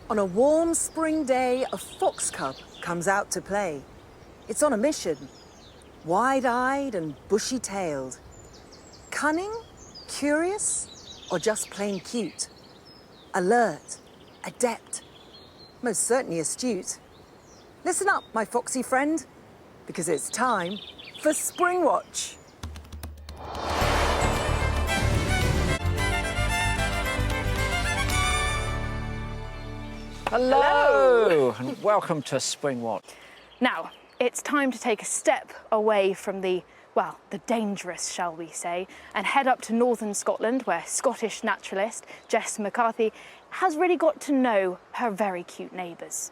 On a warm spring day, a fox cub comes out to play. It's on a mission, wide-eyed and bushy-tailed. Cunning, curious, or just plain cute? Alert, adept, most certainly astute. Listen up, my foxy friend, because it's time for Springwatch. Hello, and welcome to Springwatch. Now, it's time to take a step away from the dangerous, shall we say, and head up to northern Scotland, where Scottish naturalist Jess McCarthy has really got to know her very cute neighbours.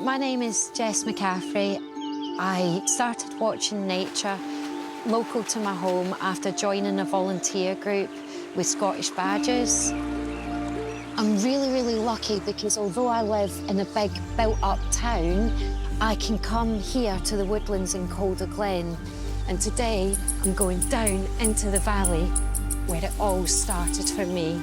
My name is Jess McCaffrey. I started watching nature local to my home after joining a volunteer group with Scottish badgers. I'm really lucky because although I live in a big built-up town, I can come here to the woodlands in Calder Glen. And today I'm going down into the valley where it all started for me.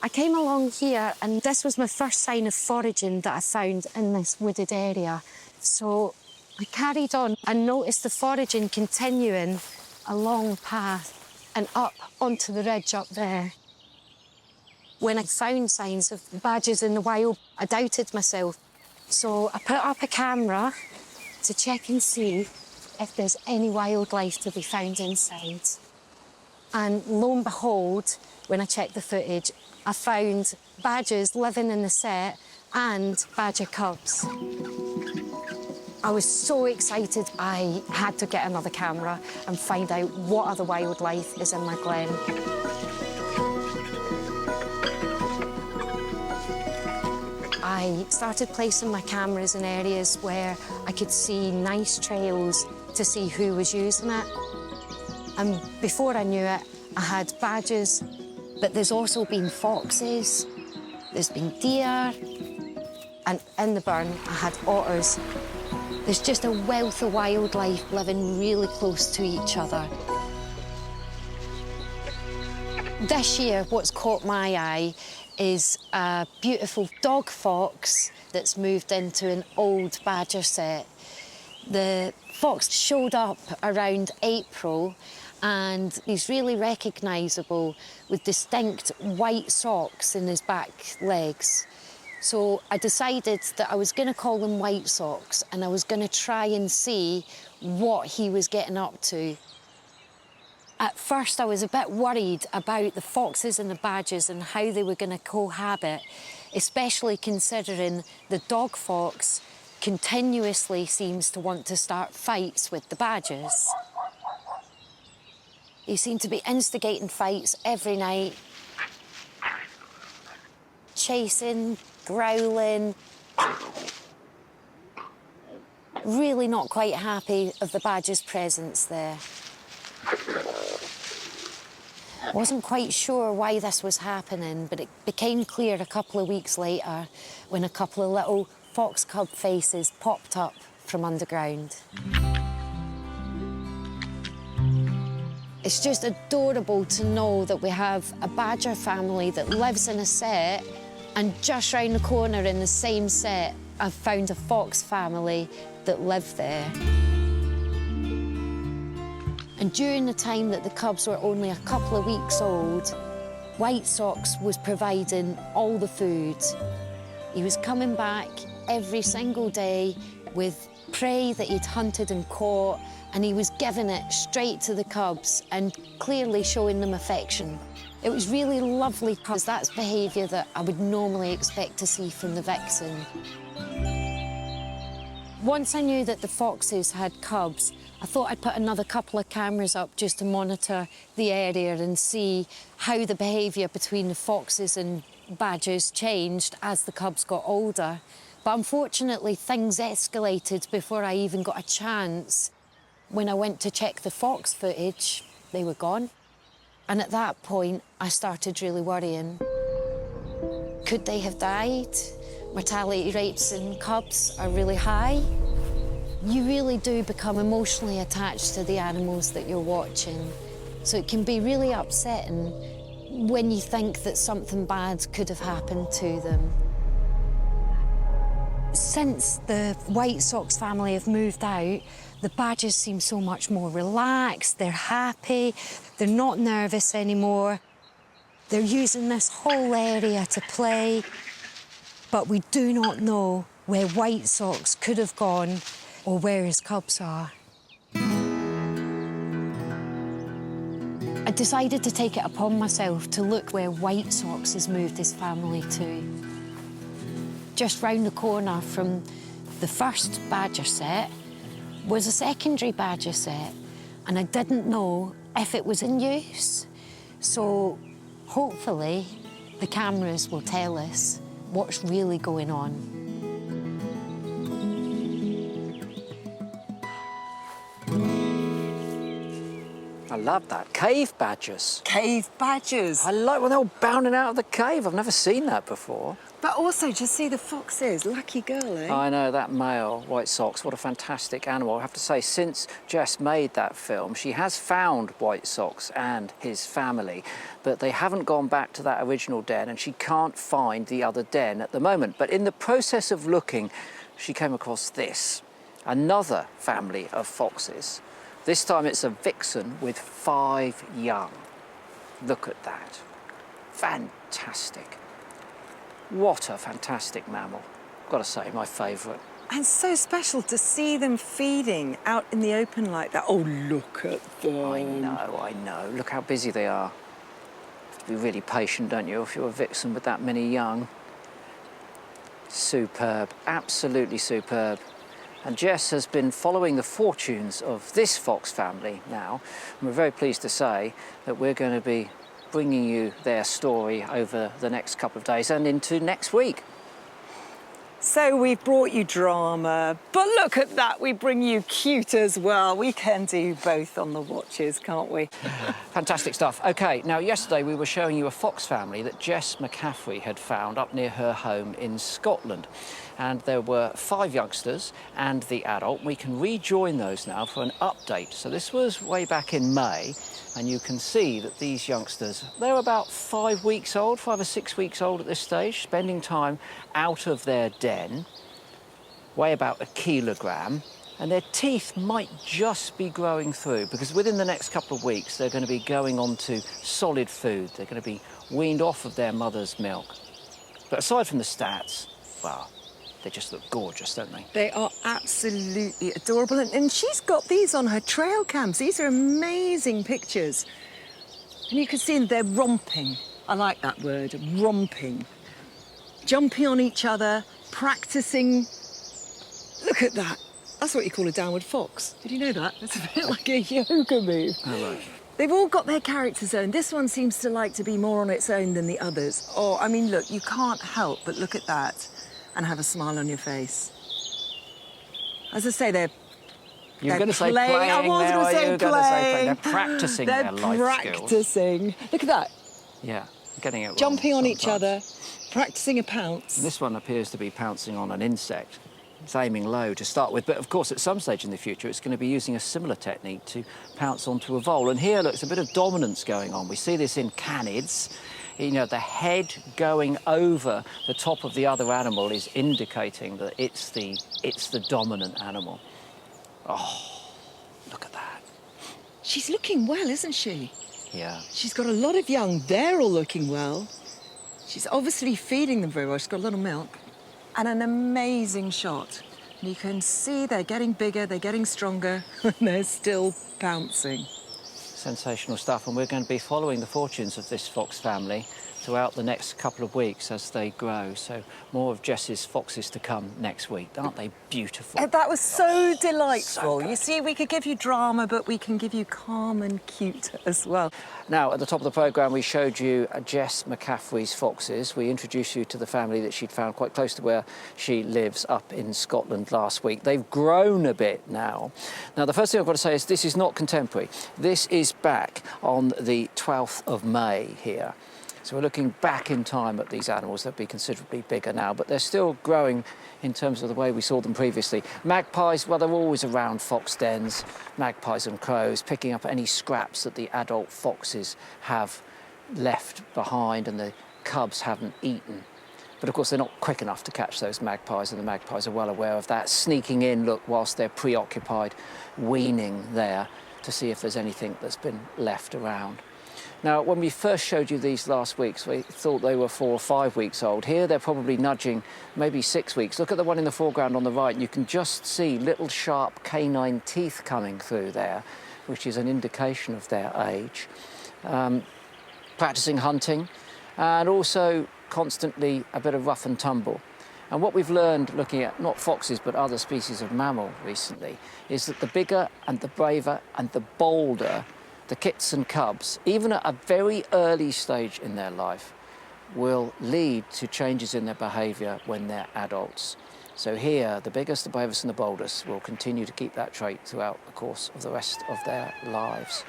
I came along here and this was my first sign of foraging that I found in this wooded area. So I carried on and noticed the foraging continuing along the path and up onto the ridge up there. When I found signs of badgers in the wild, I doubted myself. So I put up a camera to check and see if there's any wildlife to be found inside. And lo and behold, when I checked the footage, I found badgers living in the set and badger cubs. I was so excited I had to get another camera and find out what other wildlife is in my glen. I started placing my cameras in areas where I could see nice trails to see who was using it. And before I knew it, I had badgers, but there's also been foxes, there's been deer, and in the burn, I had otters. There's just a wealth of wildlife living really close to each other. This year, what's caught my eye is a beautiful dog fox that's moved into an old badger set. The fox showed up around April, and he's really recognisable with distinct white socks in his back legs. So I decided that I was going to call them White Socks and I was going to try and see what he was getting up to. At first I was a bit worried about the foxes and the badgers and how they were going to cohabit, especially considering the dog fox continuously seems to want to start fights with the badgers. He seemed to be instigating fights every night, chasing, growling, really not quite happy of the badger's presence there. Wasn't quite sure why this was happening, but it became clear a couple of weeks later when a couple of little fox cub faces popped up from underground. It's just adorable to know that we have a badger family that lives in a set, and just round the corner in the same set, I've found a fox family that live there. And during the time that the cubs were only a couple of weeks old, White Socks was providing all the food. He was coming back every single day with prey that he'd hunted and caught, and he was giving it straight to the cubs and clearly showing them affection. It was really lovely because that's behaviour that I would normally expect to see from the vixen. Once I knew that the foxes had cubs, I thought I'd put another couple of cameras up just to monitor the area and see how the behaviour between the foxes and badgers changed as the cubs got older. But unfortunately, things escalated before I even got a chance. When I went to check the fox footage, they were gone. And at that point, I started really worrying. Could they have died? mortality rates in cubs are really high. You really do become emotionally attached to the animals that you're watching. So it can be really upsetting when you think that something bad could have happened to them. Since the White Sox family have moved out, the badgers seem so much more relaxed, they're happy, they're not nervous anymore. They're using this whole area to play, but we do not know where White Sox could have gone or where his cubs are. I decided to take it upon myself to look where White Sox has moved his family to. Just round the corner from the first badger set was a secondary badger set, and I didn't know if it was in use. So hopefully the cameras will tell us what's really going on. I love that. Cave badgers. Cave badgers. I like when they're all bounding out of the cave. I've never seen that before. But also, just see the foxes. Lucky girl, eh? I know, that male White Sox, what a fantastic animal. I have to say, since Jess made that film, she has found White Sox and his family, but they haven't gone back to that original den, and she can't find the other den at the moment. But in the process of looking, she came across this, another family of foxes. This time it's a vixen with 5 young. Look at that. Fantastic. What a fantastic mammal. Got to say, my favourite. And so special to see them feeding out in the open like that. Oh, look at them. I know. Look how busy they are. You have to be really patient, don't you, if you're a vixen with that many young. Superb, absolutely superb. And Jess has been following the fortunes of this fox family now. And we're very pleased to say that we're going to be bringing you their story over the next couple of days and into next week. So we've brought you drama, but look at that, we bring you cute as well. We can do both on the watches, can't we? Fantastic stuff. OK, now yesterday we were showing you a fox family that Jess McCaffrey had found up near her home in Scotland. And there were 5 youngsters and the adult. We can rejoin those now for an update. So this was way back in May, and you can see that these youngsters, they're about 5 weeks old, 5 or 6 weeks old at this stage, spending time out of their den, weigh about 1 kilogram, and their teeth might just be growing through, because within the next couple of weeks they're going to be going on to solid food. They're going to be weaned off of their mother's milk. But aside from the stats, well, they just look gorgeous, don't they? They are absolutely adorable. And she's got these on her trail cams. These are amazing pictures. And you can see they're romping. I like that word, romping. Jumping on each other, practicing. Look at that. That's what you call a downward fox. Did you know that? It's a bit like a yoga move. Oh, right. They've all got their character zone. This one seems to like to be more on its own than the others. Oh, I mean, look, you can't help but look at that and have a smile on your face. As I say, they're You were going to say playing. playing. I was going to say playing. They're practicing They're their life practicing. skills. Look at that. Yeah, getting it wrong Jumping on each sometimes. other, practicing a pounce. This one appears to be pouncing on an insect. It's aiming low to start with, but of course at some stage in the future it's going to be using a similar technique to pounce onto a vole. And here, look, it's a bit of dominance going on. We see this in canids. You know, the head going over the top of the other animal is indicating that it's the dominant animal. Oh, look at that. She's looking well, isn't she? Yeah. She's got a lot of young. They're all looking well. She's obviously feeding them very well. She's got a lot of milk. And an amazing shot. And you can see they're getting bigger, they're getting stronger, and they're still pouncing. Sensational stuff, and we're going to be following the fortunes of this fox family throughout the next couple of weeks as they grow. So more of Jess's foxes to come next week. Aren't they beautiful? That was so delightful. good. You see, we could give you drama, but we can give you calm and cute as well. Now, at the top of the programme, we showed you Jess McCaffrey's foxes. We introduced you to the family that she'd found quite close to where she lives up in Scotland last week. They've grown a bit now. Now, the first thing I've got to say is this is not contemporary. This is back on the 12th of May here. So we're looking back in time at these animals. They'll be considerably bigger now, but they're still growing in terms of the way we saw them previously. Magpies, well, they're always around fox dens, magpies and crows, picking up any scraps that the adult foxes have left behind and the cubs haven't eaten. But of course, they're not quick enough to catch those magpies, and the magpies are well aware of that, sneaking in, look, whilst they're preoccupied, weaning there to see if there's anything that's been left around. Now, when we first showed you these last weeks, we thought they were 4 or 5 weeks old. Here, they're probably nudging maybe 6 weeks. Look at the one in the foreground on the right. You can just see little sharp canine teeth coming through there, which is an indication of their age. Practicing hunting, and also constantly a bit of rough and tumble. And what we've learned looking at not foxes but other species of mammal recently is that the bigger and the braver and the bolder the kits and cubs, even at a very early stage in their life, will lead to changes in their behaviour when they're adults. So here, the biggest, the bravest and the boldest will continue to keep that trait throughout the course of the rest of their lives.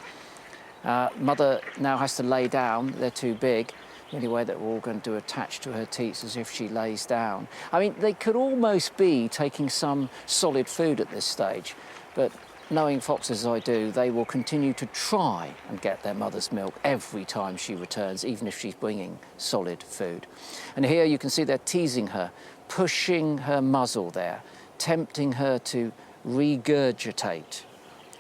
Mother now has to lay down. They're too big. The only way that we're all going to attach to her teats is if she lays down. I mean, they could almost be taking some solid food at this stage, but knowing foxes as I do, they will continue to try and get their mother's milk every time she returns, even if she's bringing solid food. And here you can see they're teasing her, pushing her muzzle there, tempting her to regurgitate.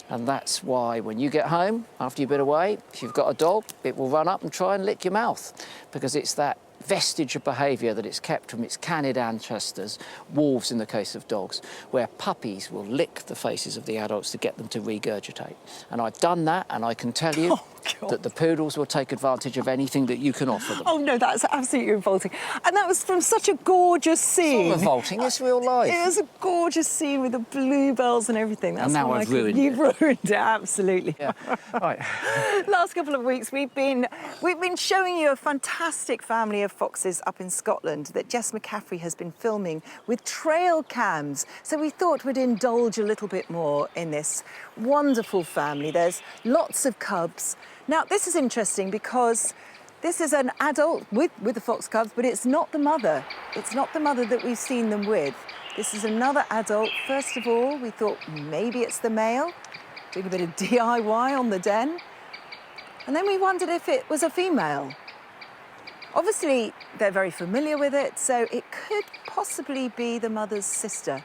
And that's why when you get home, after you've been away, if you've got a dog, it will run up and try and lick your mouth, because it's that vestige of behaviour that it's kept from its canid ancestors, wolves in the case of dogs, where puppies will lick the faces of the adults to get them to regurgitate. And I've done that, and I can tell you that the poodles will take advantage of anything that you can offer them. Oh no, that's absolutely revolting. And that was from such a gorgeous scene. It's not revolting, it's real life. It was a gorgeous scene with the bluebells and everything. That's and now I've ruined it. You've ruined it, absolutely. Yeah. Right. Last couple of weeks we've been showing you a fantastic family of foxes up in Scotland that Jess McCaffrey has been filming with trail cams. So we thought we'd indulge a little bit more in this wonderful family. There's lots of cubs. Now, this is interesting because this is an adult with the fox cubs, but it's not the mother. It's not the mother that we've seen them with. This is another adult. First of all, we thought maybe it's the male, doing a bit of DIY on the den. And then we wondered if it was a female. Obviously, they're very familiar with it, so it could possibly be the mother's sister,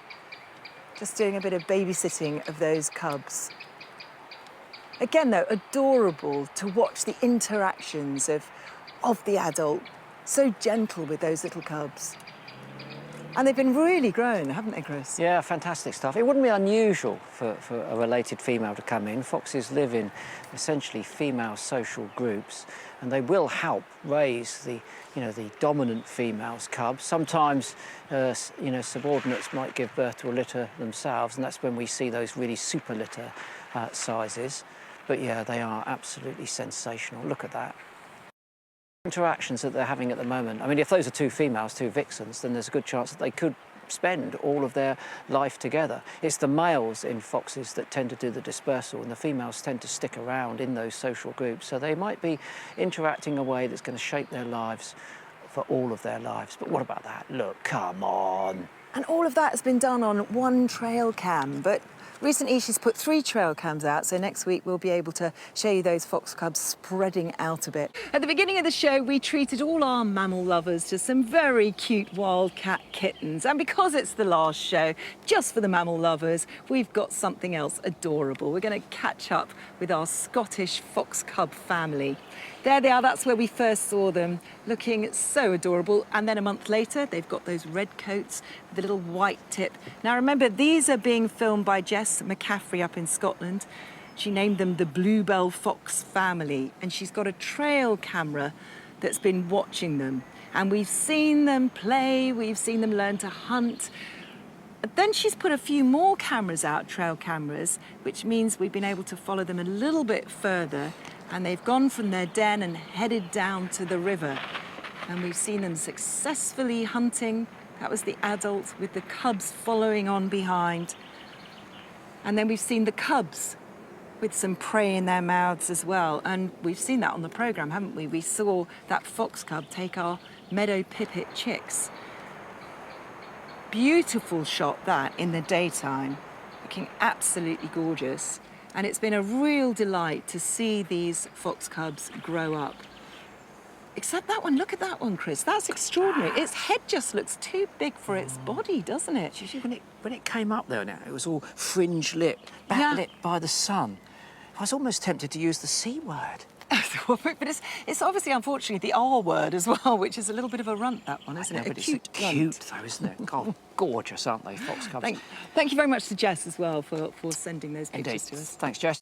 just doing a bit of babysitting of those cubs. Again, though, adorable to watch the interactions of the adult, so gentle with those little cubs. And they've been really grown, haven't they, Chris? Yeah, fantastic stuff. It wouldn't be unusual for a related female to come in. Foxes live in essentially female social groups, and they will help raise the dominant female's cubs. Sometimes, subordinates might give birth to a litter themselves, and that's when we see those really super litter sizes. But yeah, they are absolutely sensational. Look at that. Interactions that they're having at the moment. I mean, if those are two females, two vixens, then there's a good chance that they could spend all of their life together. It's the males in foxes that tend to do the dispersal, and the females tend to stick around in those social groups. So they might be interacting in a way that's going to shape their lives for all of their lives. But what about that? Look, come on. And all of that has been done on one trail cam, but recently she's put 3 trail cams out, so next week we'll be able to show you those fox cubs spreading out a bit. At the beginning of the show, we treated all our mammal lovers to some very cute wildcat kittens. And because it's the last show, just for the mammal lovers, we've got something else adorable. We're going to catch up with our Scottish fox cub family. There they are, that's where we first saw them, looking so adorable. And then a month later, they've got those red coats with a little white tip. Now remember, these are being filmed by Jess McCaffrey up in Scotland. She named them the Bluebell Fox family, and she's got a trail camera that's been watching them. And we've seen them play, we've seen them learn to hunt. But then she's put a few more cameras out, trail cameras, which means we've been able to follow them a little bit further. And they've gone from their den and headed down to the river. And we've seen them successfully hunting. That was the adult with the cubs following on behind. And then we've seen the cubs with some prey in their mouths as well. And we've seen that on the programme, haven't we? We saw that fox cub take our meadow pipit chicks. Beautiful shot that in the daytime, looking absolutely gorgeous. And it's been a real delight to see these fox cubs grow up. Except that one, look at that one, Chris. That's extraordinary. Its head just looks too big for its body, doesn't it? You see, when it came up there now, it was all fringe-lit, backlit by the sun. I was almost tempted to use the C word. But it's obviously, unfortunately, the R word as well, which is a little bit of a runt, that one, isn't it? But A it's cute cute, runt. though, isn't it? God, gorgeous, aren't they, fox cubs? Thank you very much to Jess as well for sending those Indeed. pictures to us. Thanks, Jess.